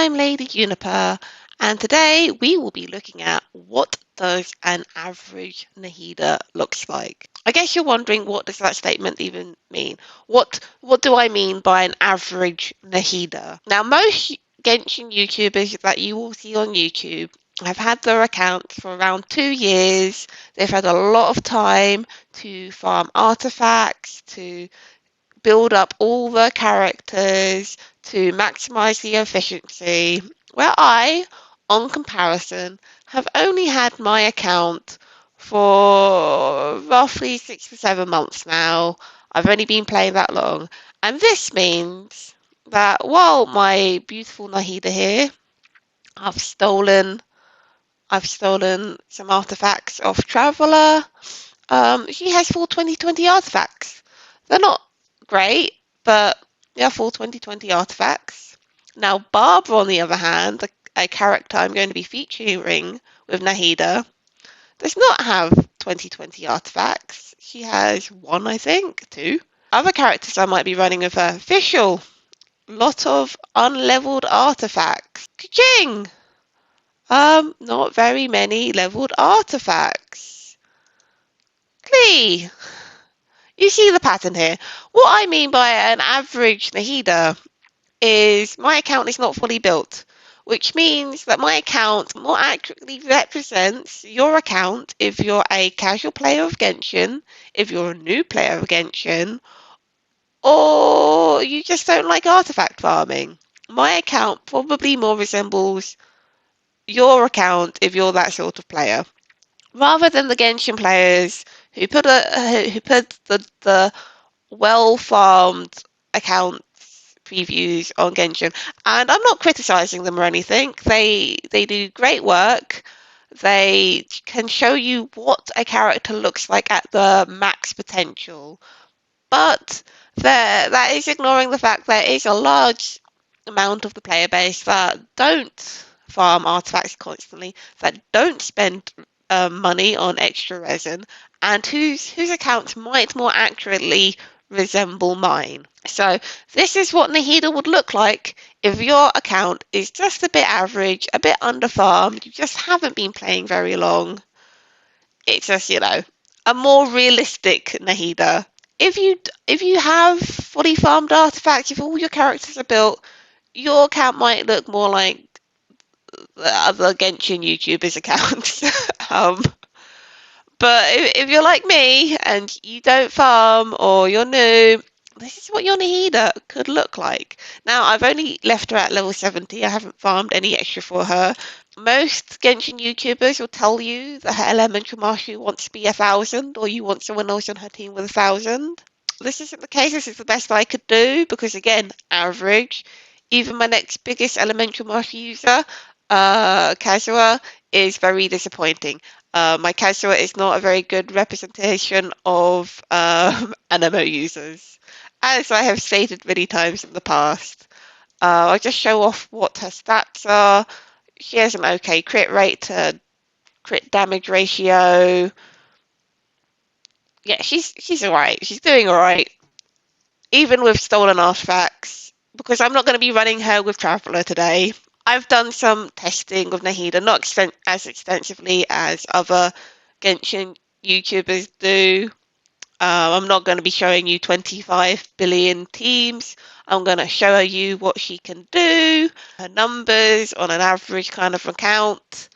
I'm Lady Juniper, and today we will be looking at what does an average Nahida looks like. I guess you're wondering, what does that statement even mean? What do I mean by an average Nahida? Now, most Genshin YouTubers that you will see on YouTube have had their accounts for around 2 years. They've had a lot of time to farm artifacts, to build up all the characters, to maximize the efficiency, where I, on comparison, have only had my account for roughly 6 to 7 months now. I've only been playing that long, and this means that while my beautiful Nahida here, I've stolen some artifacts off Traveller. She has full 2020 artifacts. They're not great, but they're full 2020 artifacts. Now, Barbara, on the other hand, a character I'm going to be featuring with Nahida, does not have 2020 artifacts. She has one, I think, two. Other characters I might be running with her. Official. Lot of unleveled artifacts. Ka-ching! Not very many leveled artifacts. Glee! You see the pattern here. What I mean by an average Nahida is my account is not fully built, which means that my account more accurately represents your account if you're a casual player of Genshin, if you're a new player of Genshin, or you just don't like artifact farming. My account probably more resembles your account if you're that sort of player, rather than the Genshin players who put the well farmed accounts previews on Genshin. And I'm not criticizing them or anything. They do great work. They can show you what a character looks like at the max potential. But that is ignoring the fact there is a large amount of the player base that don't farm artifacts constantly, that don't spend money on extra resin, and whose accounts might more accurately resemble mine. So this is what Nahida would look like if your account is just a bit average, a bit underfarmed, you just haven't been playing very long. It's just, a more realistic Nahida. If you have fully farmed artifacts, if all your characters are built, your account might look more like the other Genshin YouTubers' accounts. But if you're like me and you don't farm or you're new, this is what your Nahida could look like. Now, I've only left her at level 70. I haven't farmed any extra for her. Most Genshin YouTubers will tell you that her elemental mastery wants to be 1,000, or you want someone else on her team with 1,000. This isn't the case. This is the best I could do because, again, average. Even my next biggest elemental mastery user, Kazuha, is very disappointing. My Kazuha is not a very good representation of animo users, as I have stated many times in the past. I'll just show off what her stats are. She has an okay crit rate to crit damage ratio. Yeah, she's alright. She's doing alright, even with stolen artifacts, because I'm not going to be running her with Traveller today. I've done some testing of Nahida, not as extensively as other Genshin YouTubers do. I'm not going to be showing you 25 billion teams. I'm going to show you what she can do, her numbers on an average kind of account,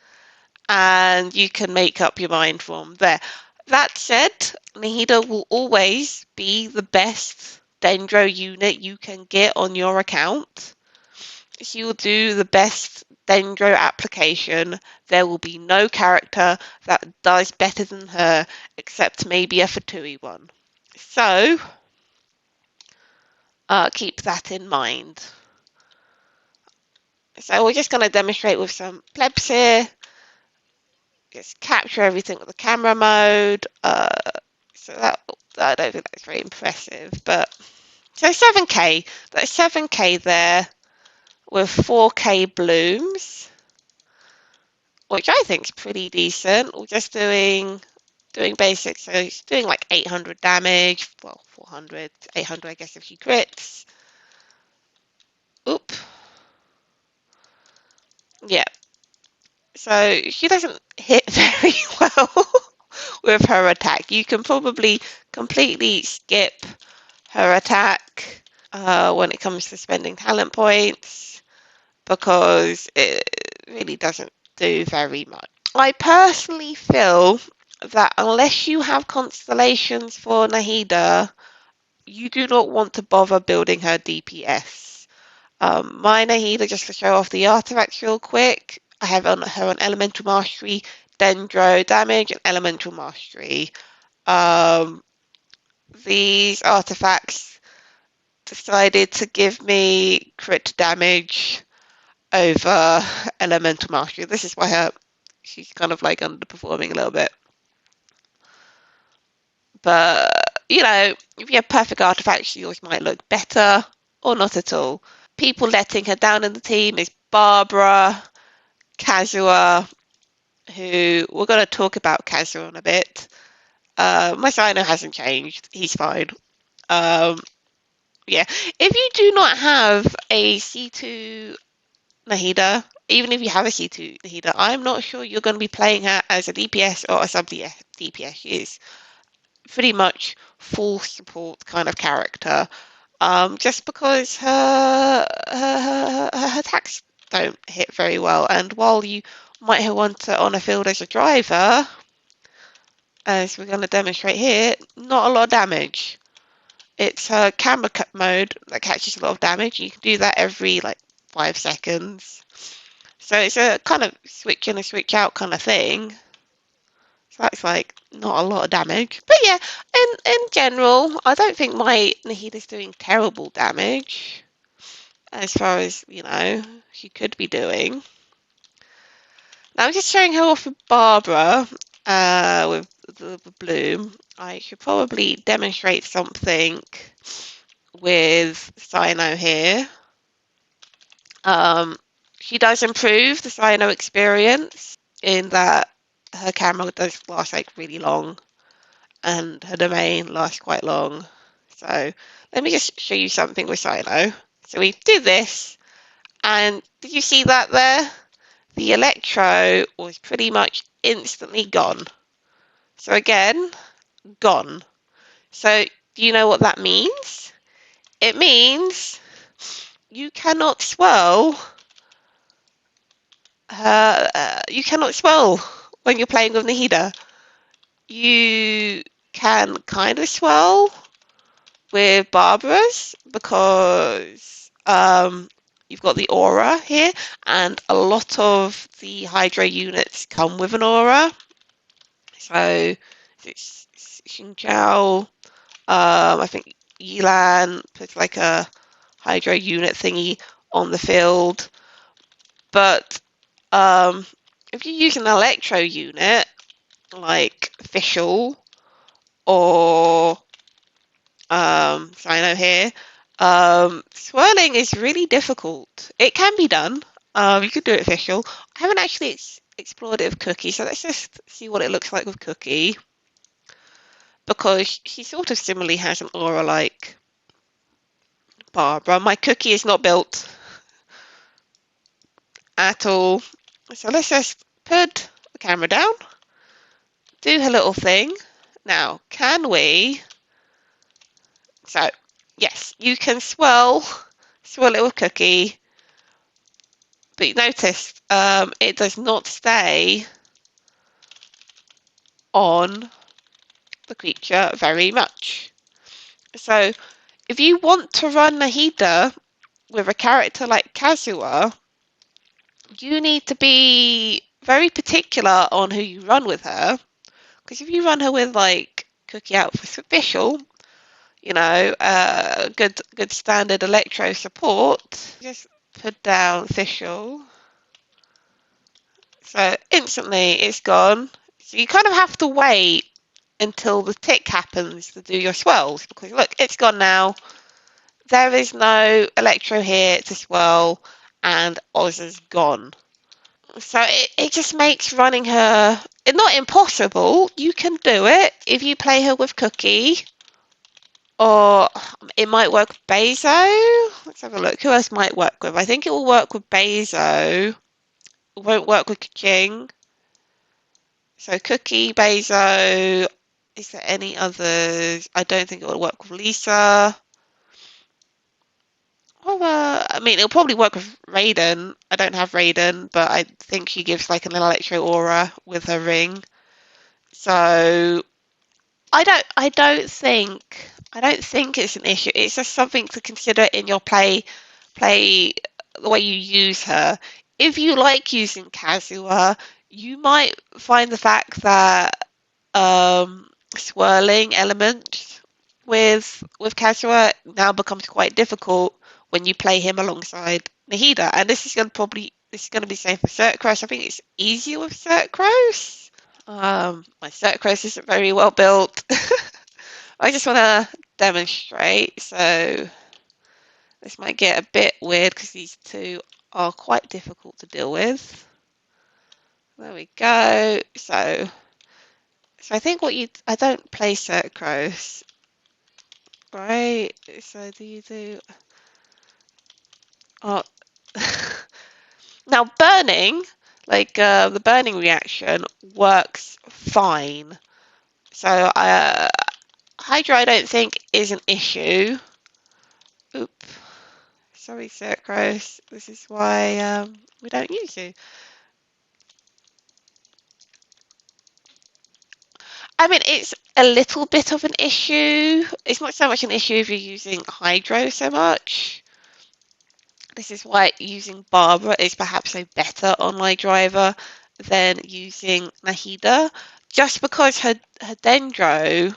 and you can make up your mind from there. That said, Nahida will always be the best dendro unit you can get on your account. She will do the best dendro application. There will be no character that does better than her, except maybe a Fatui one. So, keep that in mind. So we're just going to demonstrate with some plebs here. Just capture everything with the camera mode. So that, I don't think that's very impressive, but so 7K. That's 7K there with 4K blooms, which I think is pretty decent. We're just doing basics, so it's doing like 800 damage. Well, 400, 800, I guess, if she crits. Oop. Yeah, so she doesn't hit very well with her attack. You can probably completely skip her attack when it comes to spending talent points because it really doesn't do very much. I personally feel that unless you have constellations for Nahida, you do not want to bother building her DPS. My Nahida, just to show off the artifacts real quick, I have on her on Elemental Mastery, Dendro damage, and Elemental Mastery. Um, these artifacts decided to give me crit damage over Elemental Mastery. This is why she's kind of like underperforming a little bit. But, you know, if you have perfect artifacts, yours might look better or not at all. People letting her down in the team is Barbara, Kazua, who we're going to talk about Kazua in a bit. My Sino hasn't changed. He's fine. Um, yeah. If you do not have a C2 Nahida, even if you have a C2 Nahida, I'm not sure you're going to be playing her as a DPS or a sub DPS. She is pretty much full support kind of character. Just because her attacks don't hit very well, and while you might have wanted her on a field as a driver, as we're going to demonstrate here, not a lot of damage. It's her camera cut mode that catches a lot of damage. You can do that every like 5 seconds. So it's a kind of switch in and switch out kind of thing. So that's like not a lot of damage. But yeah, in general, I don't think my Nahida's doing terrible damage as far as, you know, she could be doing. Now I'm just showing her off with Barbara with the bloom. I should probably demonstrate something with Cyno here. She does improve the Cyno experience in that her camera does last like really long and her domain lasts quite long. So let me just show you something with Cyno. So we do this, and did you see that there? The electro was pretty much instantly gone. So again, gone. So do you know what that means? It means you cannot swirl. You cannot swirl when you're playing with Nahida. You can kind of swirl with Barbara's because you've got the aura here, and a lot of the Hydro units come with an aura. So it's Xingqiao. I think Yilan puts like a Hydro unit thingy on the field. But if you use an Electro unit, like Fischl or Cyno here, swirling is really difficult. It can be done. You could do it with Fischl. I haven't actually explored it with Cookie, so let's just see what it looks like with Cookie. Because she sort of similarly has an aura like Barbara. My Cookie is not built at all. So let's just put the camera down, do her little thing. Now, can we... So, yes, you can swirl it with Cookie, but you notice it does not stay on the creature very much. So, if you want to run Nahida with a character like Kazua, you need to be very particular on who you run with her. Because if you run her with like Cookie out for official, you know, good standard electro support, just put down official. So instantly it's gone. So you kind of have to wait until the tick happens to do your swirls, because look, it's gone now. There is no electro here to swirl, and Oz is gone. So it just makes running her not impossible. You can do it if you play her with Cookie, or it might work with Bezo. Let's have a look. Who else might work with? I think it will work with Bezo won't work with King. So Cookie, Bezo. Is there any others? I don't think it will work with Lisa. I mean, it'll probably work with Raiden. I don't have Raiden, but I think she gives like an electro aura with her ring. So I don't think it's an issue. It's just something to consider in your play the way you use her. If you like using Kazuha, you might find the fact that swirling elements with Kazuha now becomes quite difficult when you play him alongside Nahida. And this is gonna be same for Circross. I think it's easier with Circross. My Circross isn't very well built. I just want to demonstrate. So this might get a bit weird because these two are quite difficult to deal with. There we go. So I think I don't play Circross, right? So do you do, oh, now burning, like the burning reaction works fine. So Hydra I don't think is an issue. Oop, sorry Circross, this is why we don't use you. I mean, it's a little bit of an issue. It's not so much an issue if you're using Hydro so much. This is why using Barbara is perhaps a better online driver than using Nahida, just because her dendro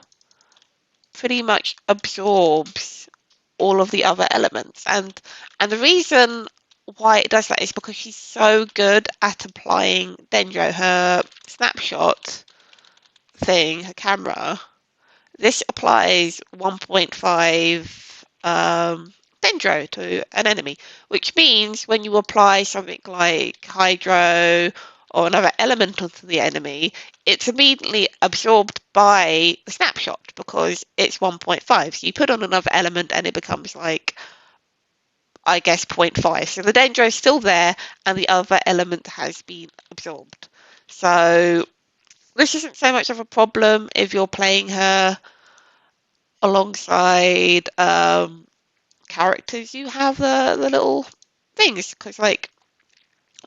pretty much absorbs all of the other elements. And the reason why it does that is because she's so good at applying dendro. Her snapshot thing, her camera, this applies 1.5 dendro to an enemy, which means when you apply something like hydro or another element onto the enemy, it's immediately absorbed by the snapshot because it's 1.5. So you put on another element and it becomes like, I guess, 0.5. So the dendro is still there and the other element has been absorbed. So this isn't so much of a problem if you're playing her alongside characters. You have the little things because like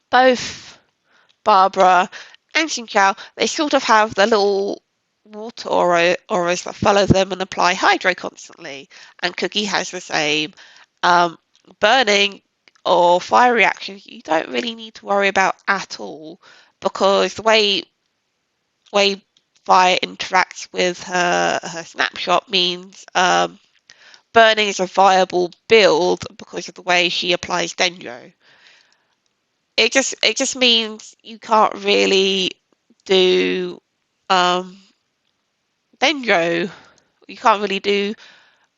both Barbara and Xinqiao, they sort of have the little water auras that follow them and apply hydro constantly, and Cookie has the same. um, Burning or fire reactions you don't really need to worry about at all because the way fire interacts with her snapshot means burning is a viable build because of the way she applies dendro. It just means you can't really do dendro. You can't really do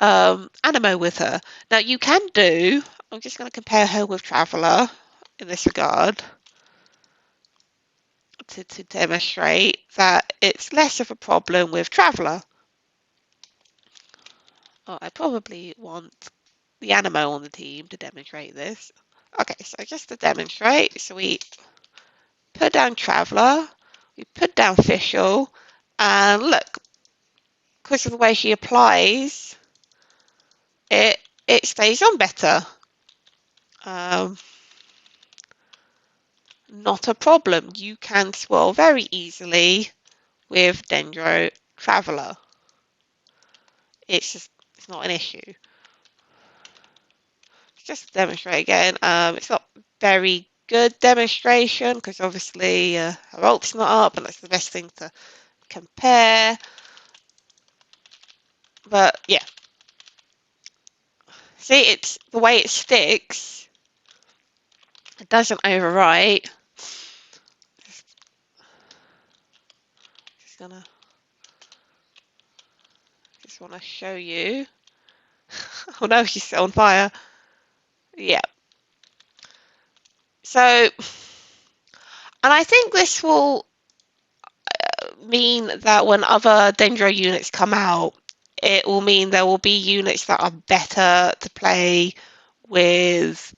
animo with her. Now you can do. I'm just going to compare her with Traveller in this regard to demonstrate that it's less of a problem with Traveller. Oh, I probably want the animo on the team to demonstrate this. Okay, so just to demonstrate, so we put down Traveller, we put down Fischl, and look, because of the way she applies, it it stays on better. Um, Not a problem. You can swirl very easily with Dendro Traveller. It's not an issue. Just to demonstrate again, it's not very good demonstration because obviously her ult's not up and that's the best thing to compare. But yeah, see, it's the way it sticks. It doesn't overwrite. Just gonna just want to show you. Oh no, she's on fire. Yeah. So, and I think this will mean that when other Dendro units come out, it will mean there will be units that are better to play with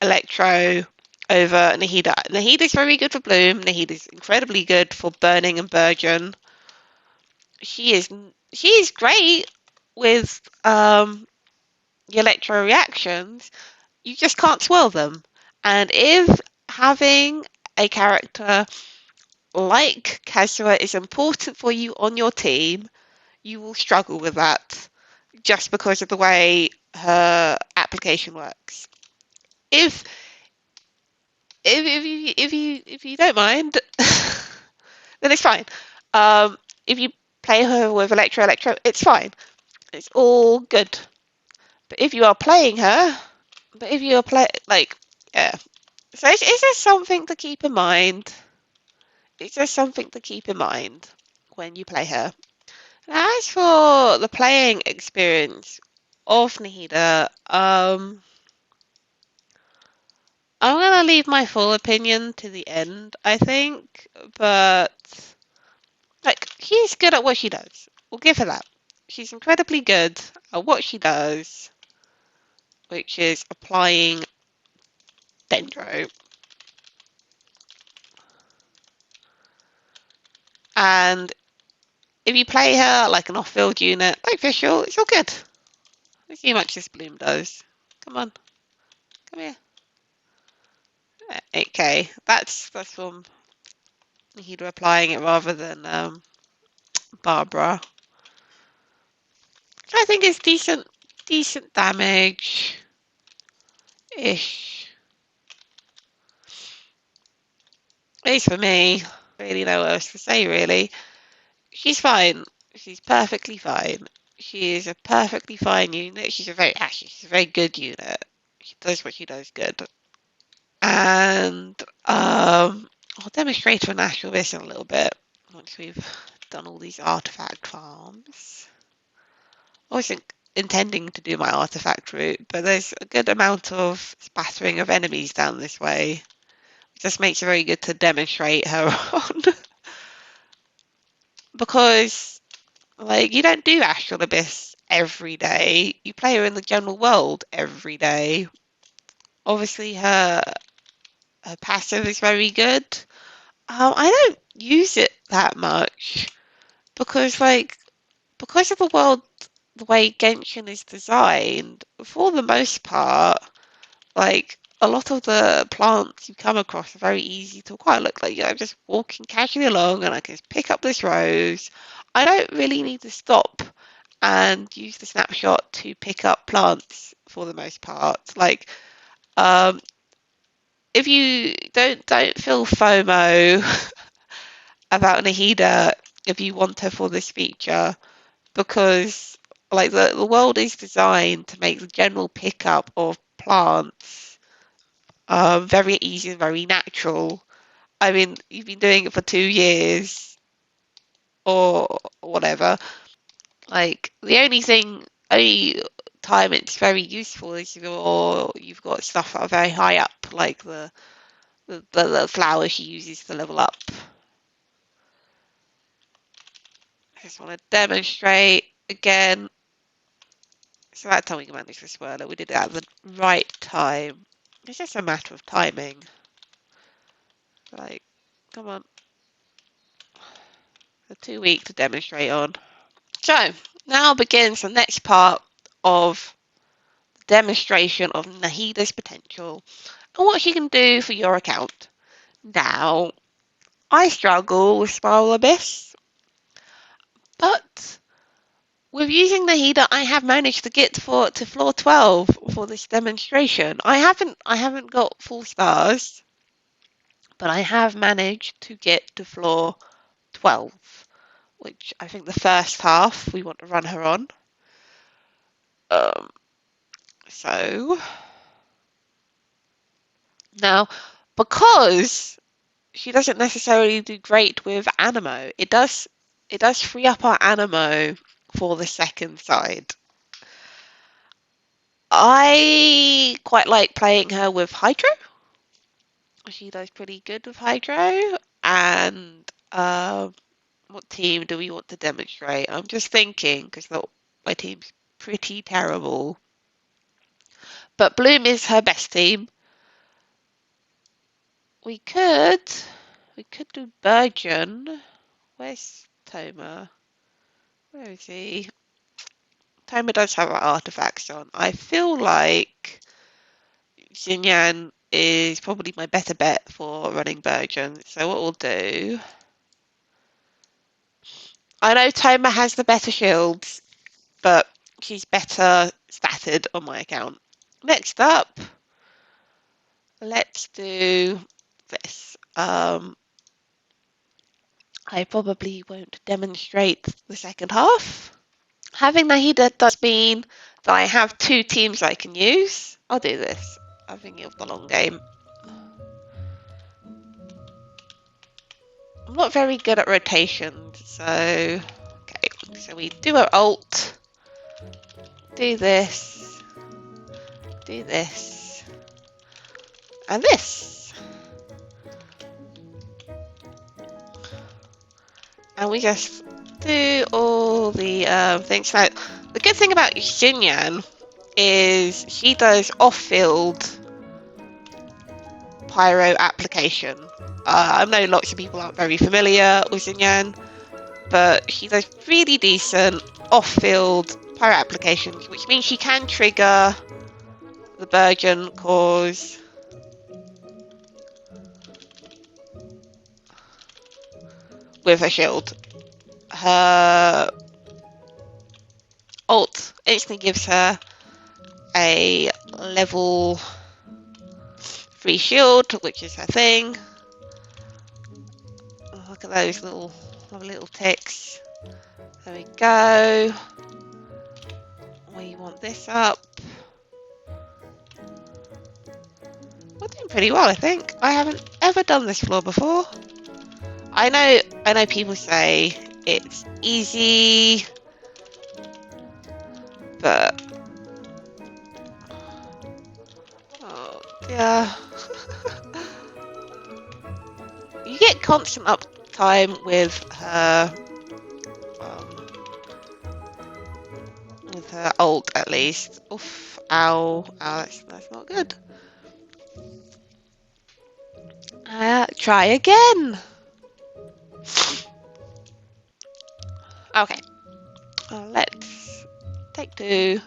Electro over Nahida. Nahida's very good for Bloom. Nahida's incredibly good for Burning and Burgeon. She is she is great with the electro reactions. You just can't swirl them. And if having a character like Kazuha is important for you on your team, you will struggle with that just because of the way her application works. If if you don't mind, then it's fine. If you play her with Electro, it's fine. It's all good. But if you are playing her, but if you are yeah. So it's just something to keep in mind. It's just something to keep in mind when you play her. Now, as for the playing experience of Nahida, I'm gonna leave my full opinion to the end, I think, but like she's good at what she does. We'll give her that. She's incredibly good at what she does, which is applying dendro. And if you play her like an off-field unit, like Visual, it's all good. Let's see how much this Bloom does. Come on, come here. 8k. That's from Nahida applying it rather than Barbara. I think it's decent damage ish. At least for me. Really know what else to say really. She's fine. She's perfectly fine. She is a perfectly fine unit. She's a very good unit. She does what she does good. And I'll demonstrate her natural vision a little bit once we've done all these artifact farms. I wasn't intending to do my artifact route, but there's a good amount of spattering of enemies down this way. It just makes it very good to demonstrate her on. Because, like, you don't do Astral Abyss every day. You play her in the general world every day. Obviously, her passive is very good. I don't use it that much because, like, because of the world, the way Genshin is designed, for the most part, like a lot of the plants you come across are very easy to acquire. Look, like I'm just walking casually along and I can just pick up this rose. I don't really need to stop and use the snapshot to pick up plants for the most part. Like, um, if you don't feel FOMO about Nahida if you want her for this feature, because like the world is designed to make the general pickup of plants very easy and very natural. I mean, you've been doing it for 2 years or whatever. Like the only time it's very useful is if you've got stuff that are very high up, like the flower she uses to level up. I just want to demonstrate again. So that time we managed the swirler, we did it at the right time. It's just a matter of timing. Like, come on. They're too weak to demonstrate on. So, now begins the next part of the demonstration of Nahida's potential and what she can do for your account. Now, I struggle with Spiral Abyss, but with using Nahida, I have managed to get to floor 12 for this demonstration. I haven't got full stars, but I have managed to get to floor 12, which I think the first half we want to run her on. Um, so now, because she doesn't necessarily do great with Animo, it does free up our Animo for the second side. I quite like playing her with Hydro. She does pretty good with Hydro. And what team do we want to demonstrate? I'm just thinking because my team's pretty terrible. But Bloom is her best team. We could do Burgeon. Where's Toma? Where is he? Toma does have artifacts on. I feel like Xinyan is probably my better bet for running Burgeon. So what we'll do... I know Toma has the better shields, but she's better statted on my account. Next up, let's do this. I probably won't demonstrate the second half. Having Nahida does mean that I have two teams I can use. I'll do this. I'm thinking of the long game. I'm not very good at rotations, so... Okay, so we do our ult. Do this. Do this. And this. And we just do all the things. Now, the good thing about Xinyan is she does off-field pyro application. I know lots of people aren't very familiar with Xinyan, but she does really decent off-field pyro applications, which means she can trigger the Burgeon cause with her shield. Her ult instantly gives her a level 3 shield, which is her thing. Oh, look at those little ticks. There we go. We want this up. We're doing pretty well, I think. I haven't ever done this floor before. I know people say it's easy, but oh yeah. You get constant uptime with her ult at least. Oof, ow, that's not good. Try again. Okay, let's take two.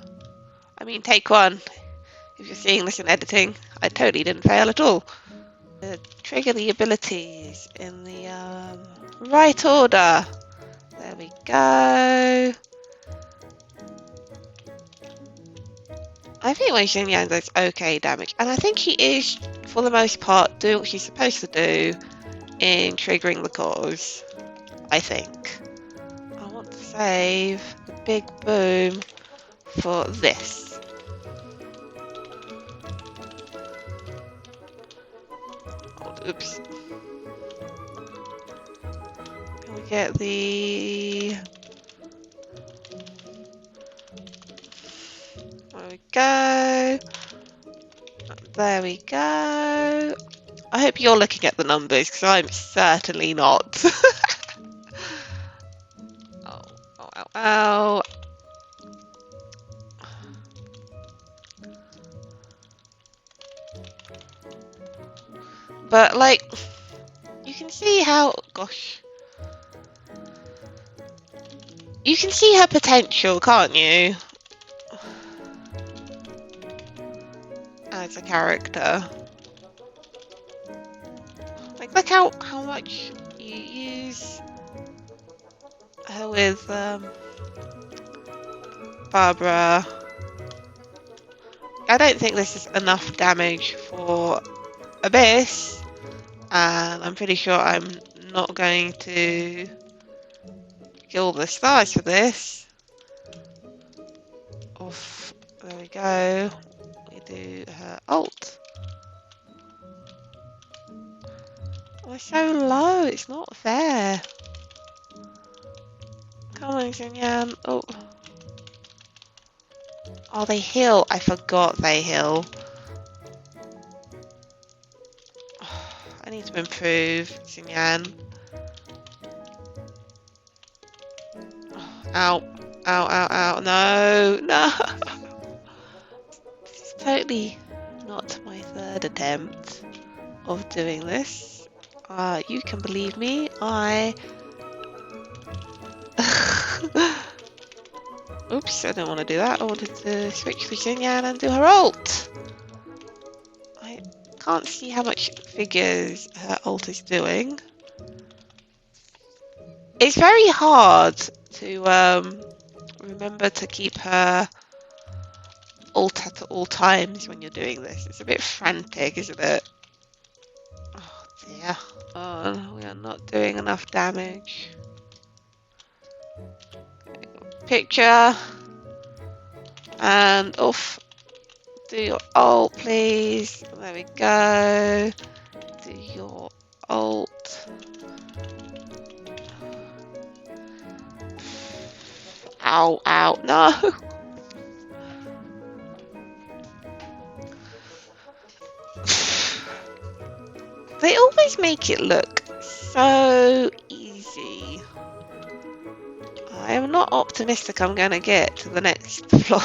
I mean, take one. If you're seeing this in editing, I totally didn't fail at all. Trigger the abilities in the right order. There we go. I think my Xinyan does okay damage, and I think she is, for the most part, doing what she's supposed to do in triggering the cause. I think. I want to save the big boom for this. Oh, oops. Can we get the... There we go. There we go. I hope you're looking at the numbers, because I'm certainly not. Oh, ow, ow. But, like, you can see how... Gosh. You can see her potential, can't you? As a character. Like, look how much you use her with Barbara. I don't think this is enough damage for Abyss, and I'm pretty sure I'm not going to kill the stars for this. Oof, there we go. We do her ult. We're so low, it's not fair. Come on, Xinyan. Oh. Oh, they heal. I forgot they heal. I need to improve, Xinyan. Ow. Ow, ow, ow. No, no. This is totally not my third attempt. of doing this. You can believe me, Oops, I don't want to do that. I wanted to switch to Xinyan and do her ult. I can't see how much figures her ult is doing. It's very hard to remember to keep her ult at all times when you're doing this. It's a bit frantic, isn't it? Oh dear. Oh, we are not doing enough damage. Picture. And off. Do your ult, please. There we go. Do your ult. Ow, ow, no! They always make it look so easy. I am not optimistic I'm going to get to the next floor.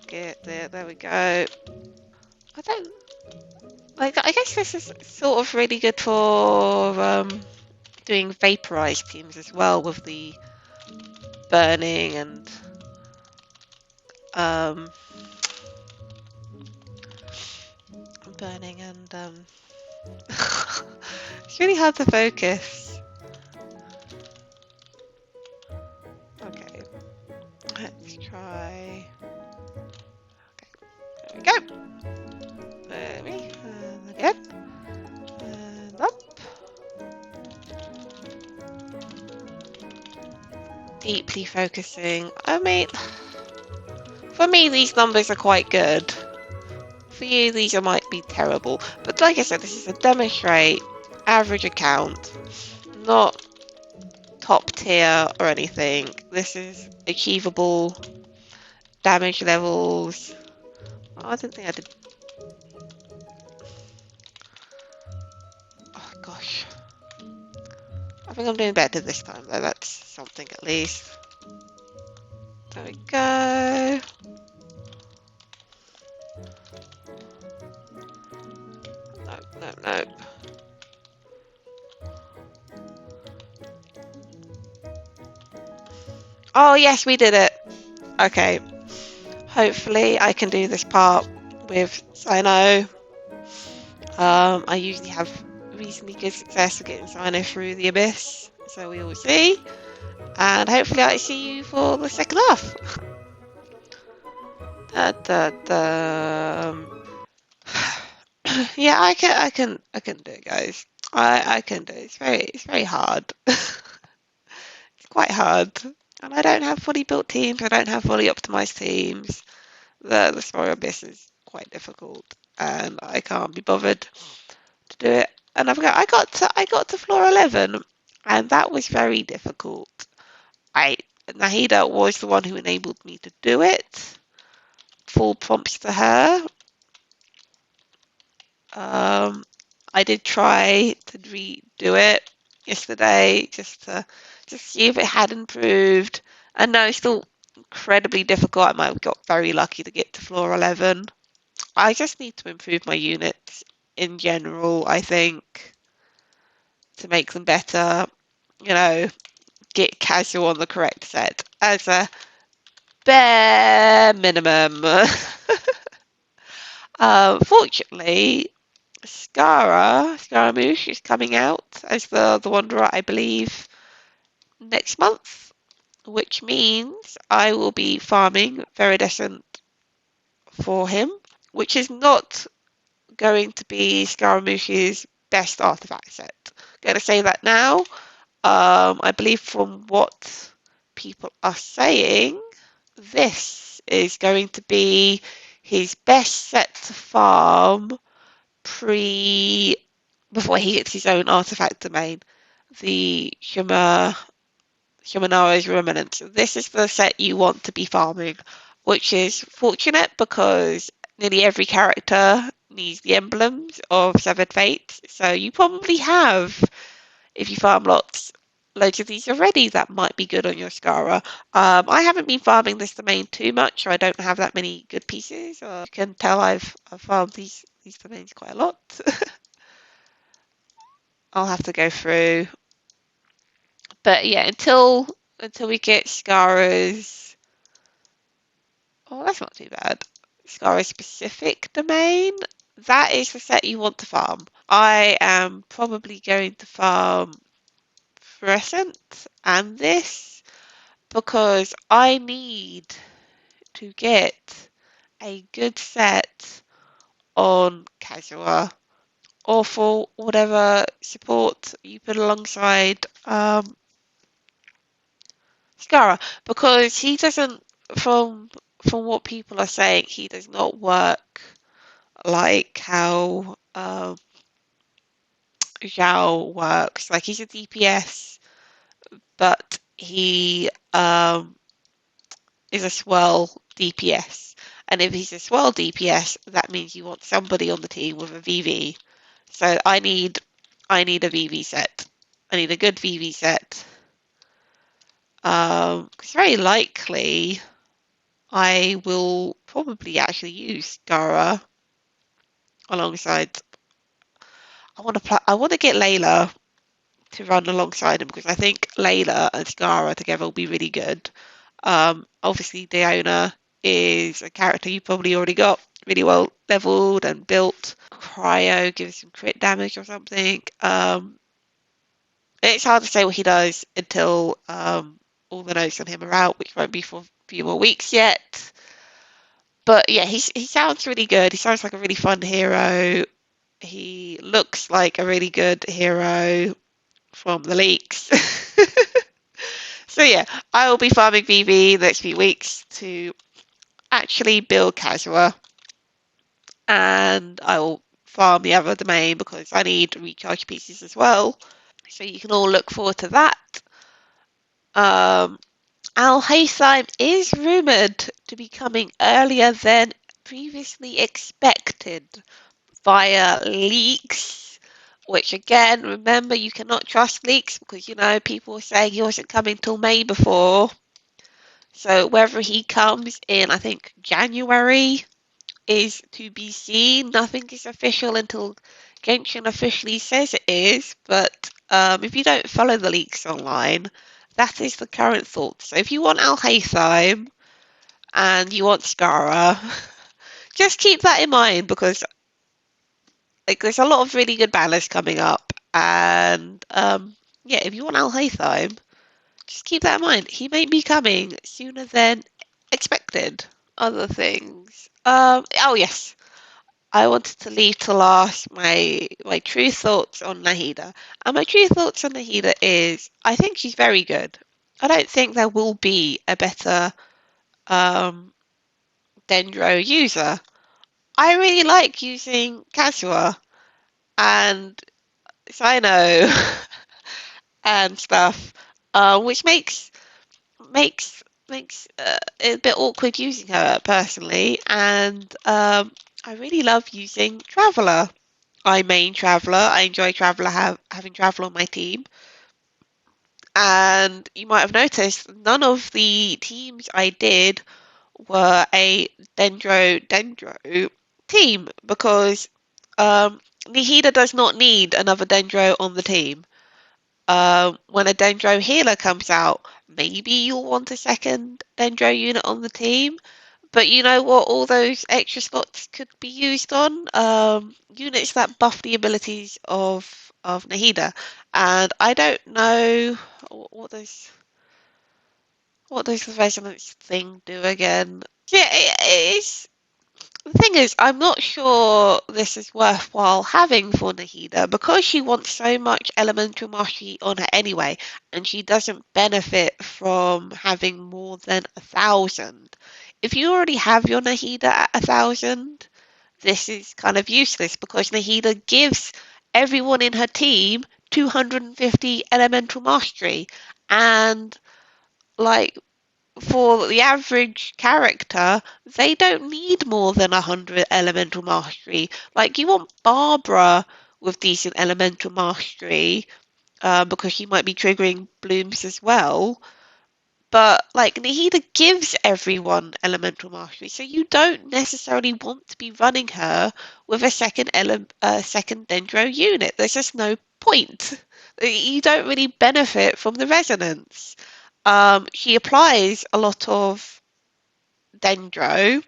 Get there, there we go. I don't... Like, I guess this is sort of really good for doing vaporized teams as well, with the burning and it's really hard to focus. Okay, let's try. Okay, there we go. There we and again and up. Deeply focusing. I mean, for me these numbers are quite good. For you, these might be terrible. But like I said, this is a demonstrate average account, not top tier or anything. This is achievable damage levels. Oh, I didn't think I did. Oh gosh. I think I'm doing better this time though. That's something at least. There we go. Nope, nope, nope. Oh yes, we did it. Okay. Hopefully I can do this part with Sino. I usually have reasonably good success with getting Sino through the abyss. So we will see. And hopefully I see you for the second half. Yeah, I can do it, guys. I can do it. It's very hard. It's quite hard. And I don't have fully built teams. I don't have fully optimized teams. The Spore Abyss is quite difficult, and I can't be bothered to do it. And I got to floor 11, and that was very difficult. Nahida was the one who enabled me to do it. Full prompts to her. I did try to redo it yesterday just to see if it had improved. And no, it's still incredibly difficult. I might have got very lucky to get to floor 11. I just need to improve my units in general, I think, to make them better. You know, get casual on the correct set as a bare minimum. Fortunately, Scaramouche is coming out as the Wanderer, I believe, next month, which means I will be farming Viridescent for him, which is not going to be Scaramouche's best artifact set. Going to say that now. I believe from what people are saying, this is going to be his best set to farm before he gets his own artifact domain, the Shumanara's Remnant. This is the set you want to be farming, which is fortunate because nearly every character needs the emblems of Severed Fate. So you probably have, if you farm loads of these already, that might be good on your Skara. I haven't been farming this domain too much, so I don't have that many good pieces. You can tell I've farmed these these domains quite a lot. I'll have to go through. But yeah, until we get Scara's. Oh, that's not too bad. Scara's specific domain. That is the set you want to farm. I am probably going to farm Crescent and this because I need to get a good set on Kazuha or for whatever support you put alongside Skara because he doesn't from what people are saying he does not work like how Zhao works. Like he's a DPS but he is a swell DPS. And if he's a swell DPS, that means you want somebody on the team with a VV. So I need a VV set. I need a good VV set. It's very likely I will probably actually use Gara alongside. I want to get Layla to run alongside him because I think Layla and Skara together will be really good. Obviously, Diona is a character you probably already got really well leveled and built. Cryo gives some crit damage or something. It's hard to say what he does until all the notes on him are out, which won't be for a few more weeks yet. But yeah, he sounds really good. He sounds like a really fun hero. He looks like a really good hero from the leaks. So yeah, I will be farming VV the next few weeks to actually build Kazuha, and I will farm the other domain because I need recharge pieces as well. So you can all look forward to that. Um, Al Haytham is rumoured to be coming earlier than previously expected via leaks. Which again, remember you cannot trust leaks because people were saying he wasn't coming till May before. So whether he comes in, I think January is to be seen. Nothing is official until Genshin officially says it is. But if you don't follow the leaks online, that is the current thought. So if you want Al Haytham and you want Skara, just keep that in mind because there's a lot of really good banners coming up. And yeah, if you want Al Haytham, just keep that in mind. He may be coming sooner than expected. Other things. Oh yes, I wanted to leave to last my true thoughts on Nahida. And my true thoughts on Nahida is I think she's very good. I don't think there will be a better um, dendro user. I really like using Kazuha and Sino and stuff, which makes it a bit awkward using her personally. And I really love using Traveller. I main Traveller. I enjoy Traveller having Traveller on my team. And you might have noticed none of the teams I did were a dendro team because Nahida does not need another dendro on the team. When a dendro healer comes out, maybe you'll want a second dendro unit on the team. But you know what all those extra slots could be used on? Units that buff the abilities of Nahida. And I don't know what does the resonance thing do again? Yeah, it's the thing is, I'm not sure this is worthwhile having for Nahida because she wants so much elemental mastery on her anyway, and she doesn't benefit from having more than 1,000. If you already have your Nahida at 1,000, this is kind of useless because Nahida gives everyone in her team 250 elemental mastery, and like for the average character, they don't need more than 100 elemental mastery. Like, you want Barbara with decent elemental mastery because she might be triggering blooms as well. But like Nahida gives everyone elemental mastery, so you don't necessarily want to be running her with a second dendro unit. There's just no point. You don't really benefit from the resonance. She applies a lot of dendro.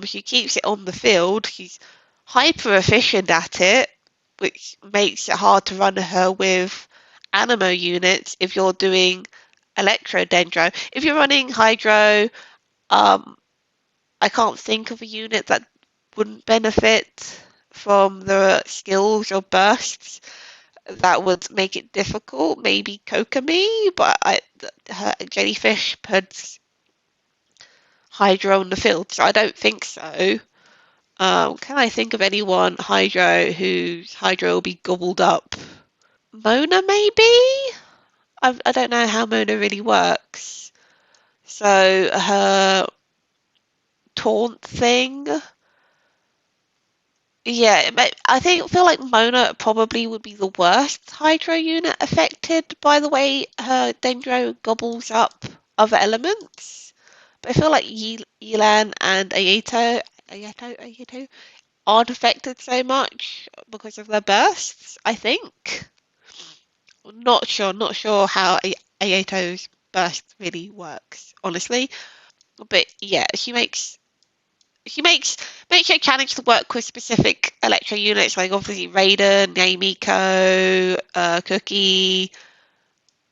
She keeps it on the field. She's hyper efficient at it, which makes it hard to run her with animo units if you're doing electro dendro. If you're running hydro, um, I can't think of a unit that wouldn't benefit from the skills or bursts that would make it difficult. Maybe Kokomi, but her jellyfish puts hydro on the field, so I don't think so. Can I think of anyone hydro whose hydro will be gobbled up? Mona, maybe? I don't know how Mona really works. So her taunt thing, yeah, I feel like Mona probably would be the worst hydro unit affected by the way her dendro gobbles up other elements. But I feel like Yelan and Ayato aren't affected so much because of their bursts, I think. Not sure how Ayato's burst really works, honestly. But yeah, she makes her challenge to work with specific electro units like obviously Raiden, Naimiko, Cookie,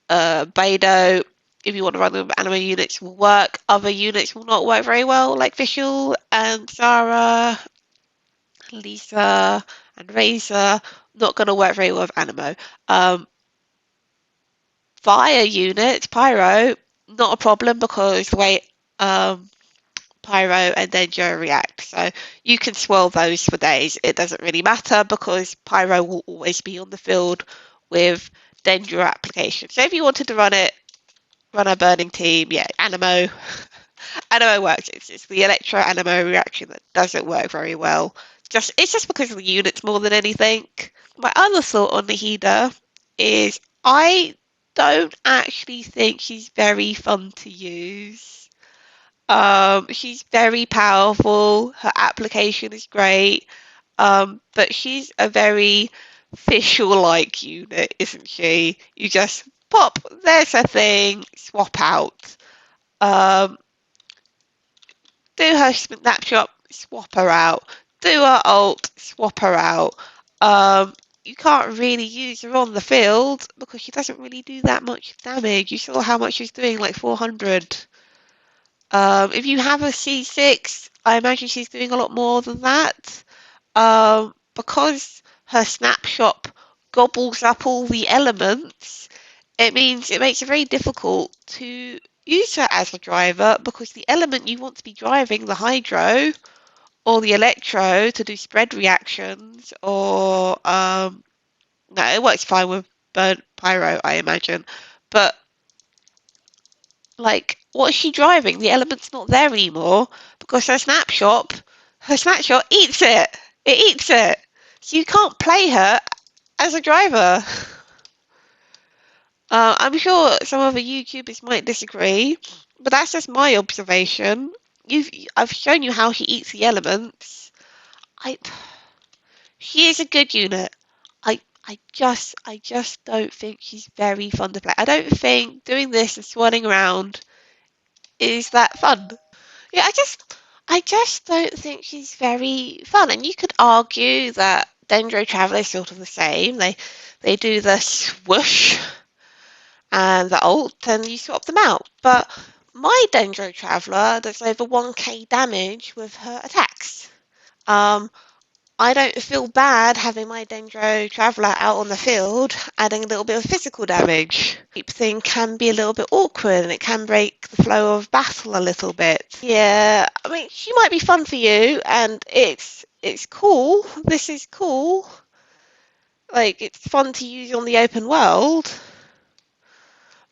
Beidou. If you want to run them, anime units will work. Other units will not work very well, like Vishal and Zara, Lisa, and Razor. Not going to work very well with Animo. Fire units, Pyro, not a problem because the way um, Pyro and Dendro react. So you can swirl those for days. It doesn't really matter because Pyro will always be on the field with Dendro application. So if you wanted to run a burning team, yeah, Animo. Animo works. It's the Electro Animo reaction that doesn't work very well. It's just because of the units more than anything. My other thought on Nahida is I don't actually think she's very fun to use. She's very powerful. Her application is great. But she's a very Fischl-like unit, isn't she? You just pop, there's a thing, swap out. Um, do her snapshot, swap her out. Do her ult, swap her out. Um, you can't really use her on the field because she doesn't really do that much damage. You saw how much she's doing, like 400. If you have a C6, I imagine she's doing a lot more than that. Because her snapshot gobbles up all the elements, it makes it very difficult to use her as a driver because the element you want to be driving, the hydro or the electro to do spread reactions or no, it works fine with burnt pyro, I imagine. But like, what is she driving? The element's not there anymore because her snapshot eats it. It eats it. So you can't play her as a driver. I'm sure some other YouTubers might disagree, but that's just my observation. I've shown you how she eats the elements. I, she is a good unit. I just don't think she's very fun to play. I don't think doing this and swanning around is that fun. Yeah, I just don't think she's very fun. And you could argue that Dendro Traveler is sort of the same. They do the swoosh and the ult, and you swap them out. But my Dendro Traveler does over 1k damage with her attacks. Um, I don't feel bad having my Dendro Traveler out on the field, adding a little bit of physical damage. Keep thing can be a little bit awkward and it can break the flow of battle a little bit. Yeah, I mean, she might be fun for you, and it's cool. This is cool. Like, it's fun to use on the open world,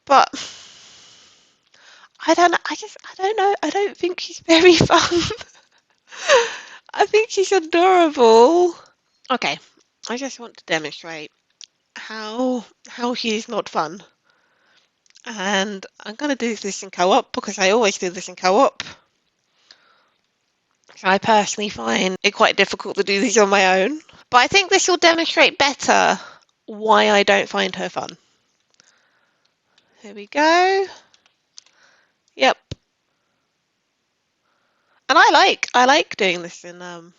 but I don't know. I don't know. I don't think she's very fun. I think she's adorable. Okay, I just want to demonstrate how she's not fun. And I'm going to do this in co-op because I always do this in co-op. I personally find it quite difficult to do these on my own. But I think this will demonstrate better why I don't find her fun. Here we go. Yep. And I like doing this in none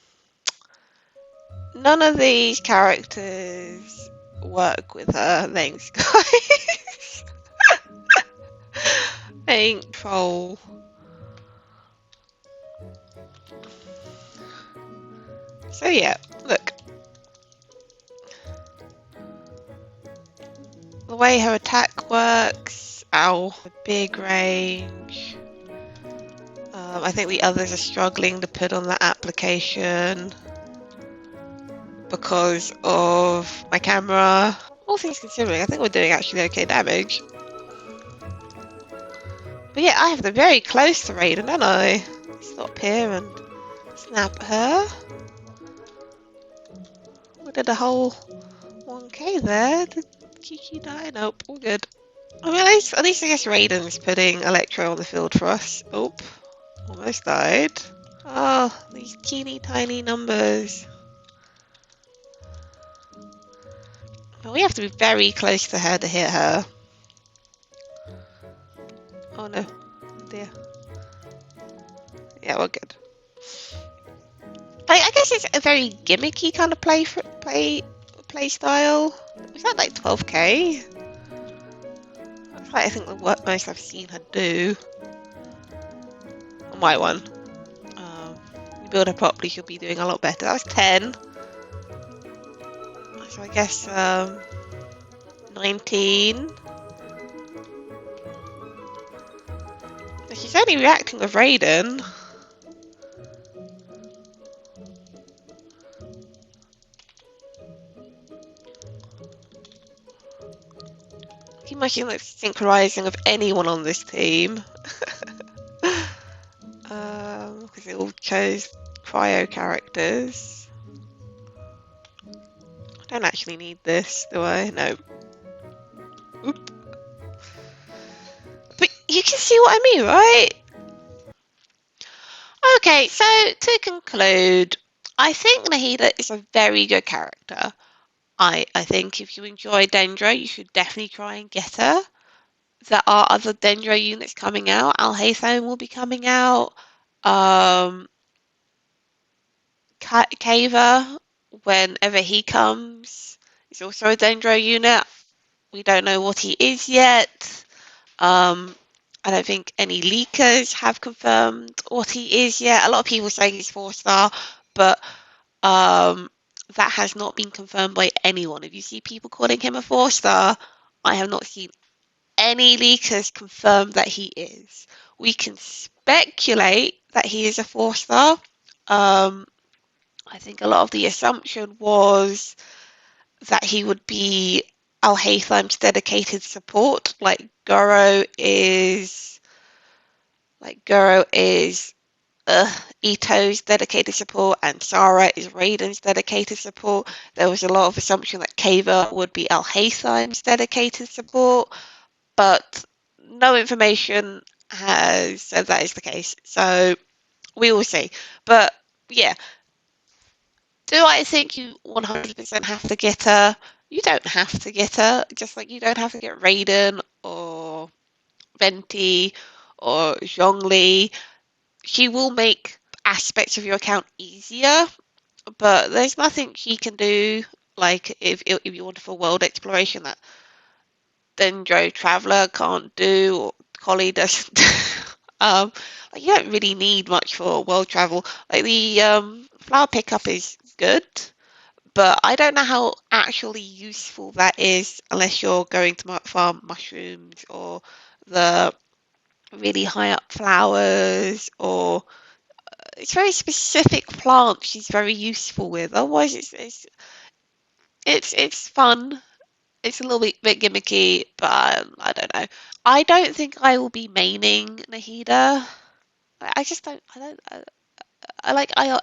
of these characters work with her. Thanks, guys. Ain't troll. So yeah, look. The way her attack works. Ow. The big range. I think the others are struggling to put on that application because of my camera. All things considering, I think we're doing actually okay damage. But yeah, I have them very close to Raiden, don't I? Stop here and snap her. We did a whole 1k there. Did Kiki die? Nope, all good. I mean, at least I guess Raiden's putting Electro on the field for us. Oh, almost died. Oh, these teeny tiny numbers. But we have to be very close to her to hit her. Oh no, dear. Yeah, we're good. I guess it's a very gimmicky kind of play style. Was that like 12k? That's like I think the most I've seen her do. On my one. You build her properly, she'll be doing a lot better. That was 10. So I guess 19. She's only reacting with Raiden. Can you imagine like synchronizing of anyone on this team? Because they all chose cryo characters. I don't actually need this, do I? No. Oop. But you can see what I mean, right? Okay, so to conclude, I think Nahida is a very good character. I think if you enjoy Dendro, you should definitely try and get her. There are other Dendro units coming out. Al-Haytham will be coming out. Kaeva, whenever he comes, is also a Dendro unit. We don't know what he is yet. I don't think any leakers have confirmed what he is yet. A lot of people saying he's 4-star, but that has not been confirmed by anyone. If you see people calling him a 4-star, I have not seen any leakers confirm that he is. We can speculate that he is a 4-star. I think a lot of the assumption was that he would be Al-Haytham's dedicated support, like Goro is Ito's dedicated support and Sarah is Raiden's dedicated support. There was a lot of assumption that Kaeva would be Al-Haytham's dedicated support, but no information has said that is the case. So we will see. But yeah, do I think you 100% have to get her? You don't have to get her, just like you don't have to get Raiden or Venti or Zhongli. She will make aspects of your account easier, but there's nothing she can do. Like if you want for world exploration that Dendro Traveler can't do or Collie doesn't. Like you don't really need much for world travel. Like the flower pickup is good, but I don't know how actually useful that is unless you're going to farm mushrooms or the really high up flowers, or it's very specific plants she's very useful with. Otherwise, it's fun. It's a little bit gimmicky, but I don't know. I don't think I will be maining Nahida. I just don't. I don't. I like. I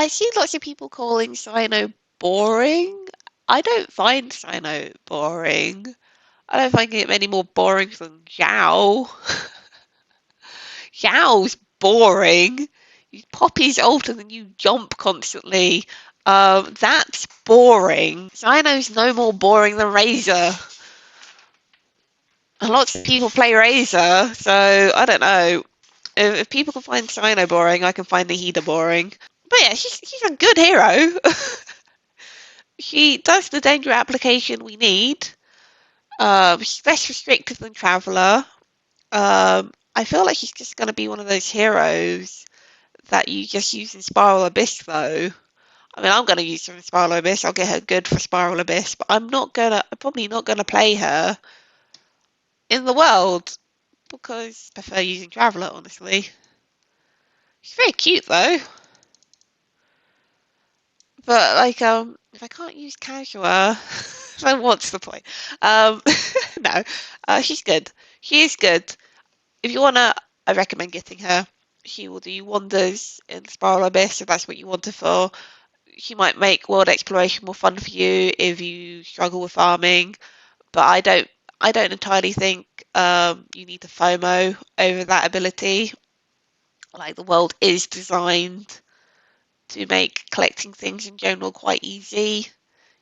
see lots of people calling Sino boring. I don't find Sino boring. I don't find it any more boring than Zhao. Zhao's boring. Poppy's older than you jump constantly. That's boring. Cyno's no more boring than Razor. And lots of people play Razor, so I don't know. If people can find Cyno boring, I can find Nahida boring. But yeah, she's a good hero. She does the danger application we need. She's less restrictive than Traveller. I feel like she's just going to be one of those heroes that you just use in Spiral Abyss, though. I mean, I'm going to use her in Spiral Abyss. I'll get her good for Spiral Abyss, but I'm probably not going to play her in the world because I prefer using Traveller, honestly. She's very cute, though. But, like, if I can't use Casual, then what's the point? Um, no, she's good. She is good. If you wanna, I recommend getting her. She will do wonders in Spiral Abyss if that's what you want her for. She might make world exploration more fun for you if you struggle with farming, but I don't entirely think you need to FOMO over that ability. Like the world is designed to make collecting things in general quite easy.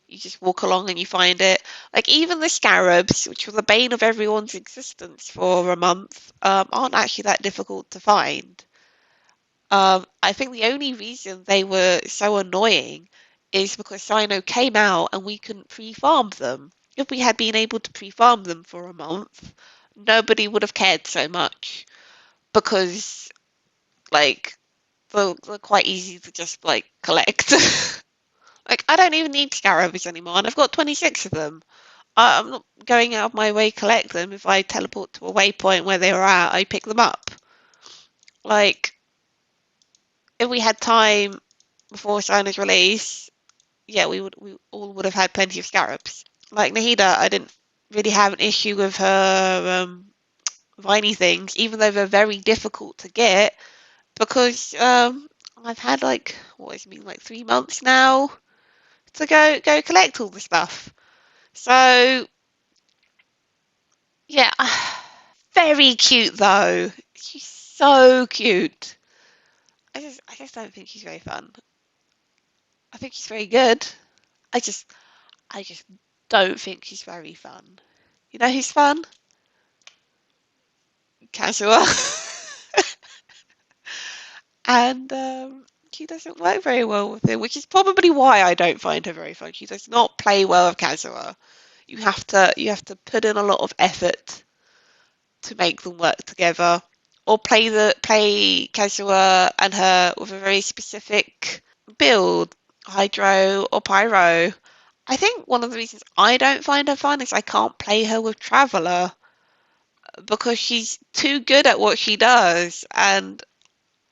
You just walk along and you find it. Like even the scarabs, which were the bane of everyone's existence for a month, aren't actually that difficult to find. I think the only reason they were so annoying is because Sino came out and we couldn't pre-farm them. If we had been able to pre-farm them for a month, nobody would have cared so much because like they're quite easy to just like collect. Like I don't even need scarabs anymore, and I've got 26 of them. I'm not going out of my way to collect them. If I teleport to a waypoint where they are at, I pick them up. Like if we had time before China's release, yeah, we all would have had plenty of scarabs. Like Nahida, I didn't really have an issue with her viney things, even though they're very difficult to get, because I've had like what is it been like 3 months now to go collect all the stuff. So yeah, very cute though. She's so cute. I just don't think she's very fun. I think she's very good. I just I just don't think she's very fun. You know who's fun? Casual. And she doesn't work very well with him, which is probably why I don't find her very fun. She does not play well with Casual. You have to put in a lot of effort to make them work together, or play Casual and her with a very specific build, Hydro or Pyro. I think one of the reasons I don't find her fun is I can't play her with Traveller because she's too good at what she does and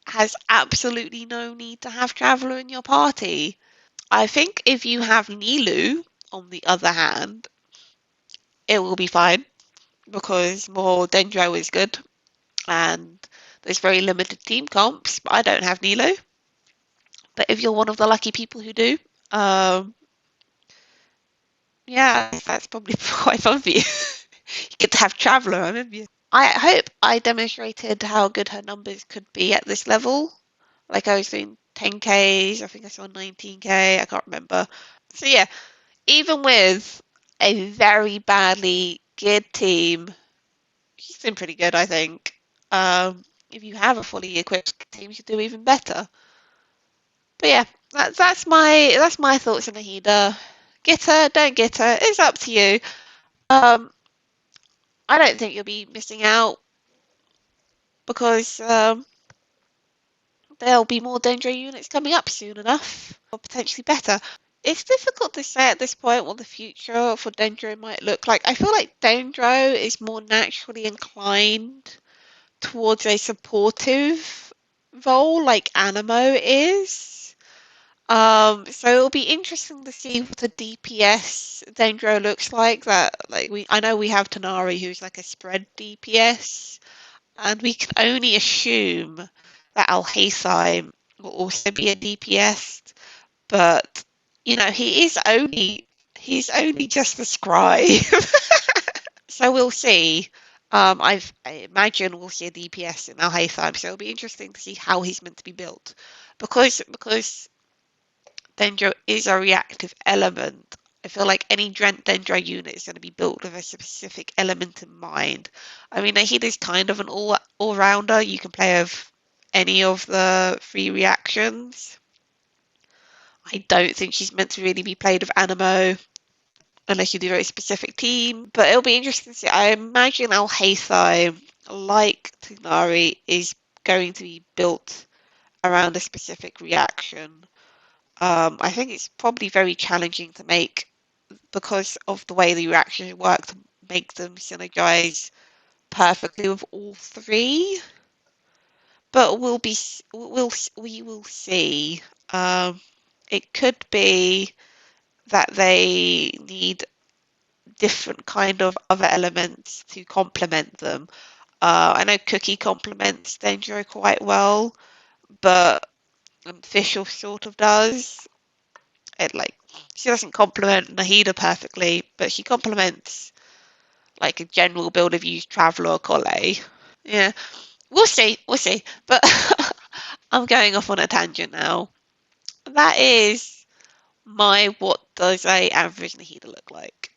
has absolutely no need to have Traveller in your party. I think if you have Nilu, on the other hand, it will be fine because more Dendro is good and there's very limited team comps, but I don't have Nilu. But if you're one of the lucky people who do, um, yeah, that's probably quite fun for you. You get to have Traveller, I remember. I hope I demonstrated how good her numbers could be at this level. Like I was doing 10Ks, I think I saw 19K, I can't remember. So yeah, even with a very badly geared team, she's been pretty good, I think. If you have a fully equipped team, you could do even better. But yeah, that's my thoughts on Nahida. Get her, don't get her, it's up to you. Um, I don't think you'll be missing out because there'll be more Dendro units coming up soon enough, or potentially better. It's difficult to say at this point what the future for Dendro might look like. I feel like Dendro is more naturally inclined towards a supportive role like Animo is. So it'll be interesting to see what the DPS Dendro looks like. I know we have Tanari who's like a spread DPS, and we can only assume that Alhaithime will also be a DPS, but he's only just a scribe. So we'll see. I imagine we'll see a DPS in Al-Haytham, so it'll be interesting to see how he's meant to be built, because dendro is a reactive element. I feel like any dendro unit is going to be built with a specific element in mind. I mean, Nahida's kind of an all rounder. You can play with any of the three reactions. I don't think she's meant to really be played with Animo unless you do a very specific team. But it'll be interesting to see. I imagine Al Haytham, like Tignari, is going to be built around a specific reaction. I think it's probably very challenging to make because of the way the reactions work to make them synergize perfectly with all three. But we will see. Um, it could be that they need different kind of other elements to complement them. I know Cookie complements Dendro quite well, but Fischl sort of does. It like she doesn't complement Nahida perfectly, but she complements like a general build of used Traveller or Collei. Yeah, we'll see, we'll see. But I'm going off on a tangent now. That is my what does a average Nahida look like?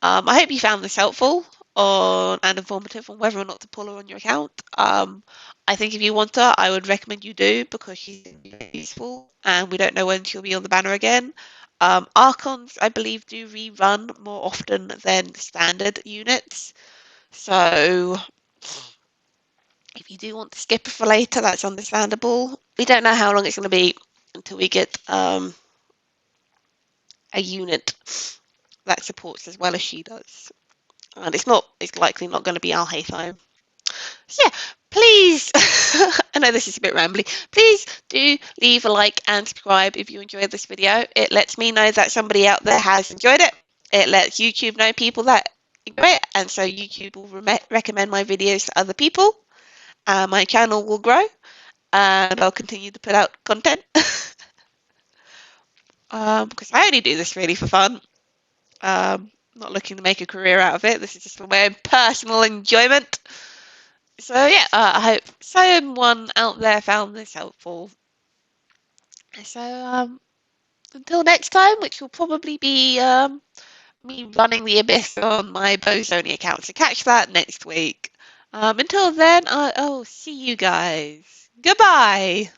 I hope you found this helpful and informative on whether or not to pull her on your account. I think if you want her, I would recommend you do because she's useful and we don't know when she'll be on the banner again. Archons, I believe, do rerun more often than standard units. So if you do want to skip it for later, that's understandable. We don't know how long it's going to be until we get a unit that supports as well as she does. And it's likely not going to be Al Haytham. So yeah, please, I know this is a bit rambly, please do leave a like and subscribe if you enjoyed this video. It lets me know that somebody out there has enjoyed it. It lets YouTube know people that enjoy it, and so YouTube will recommend my videos to other people. My channel will grow, and I'll continue to put out content. Because I only do this really for fun. Not looking to make a career out of it. This is just for my own personal enjoyment. So yeah, I hope someone out there found this helpful. So until next time, which will probably be me running the abyss on my Bozoni account. So catch that next week. Until then, I'll see you guys. Goodbye.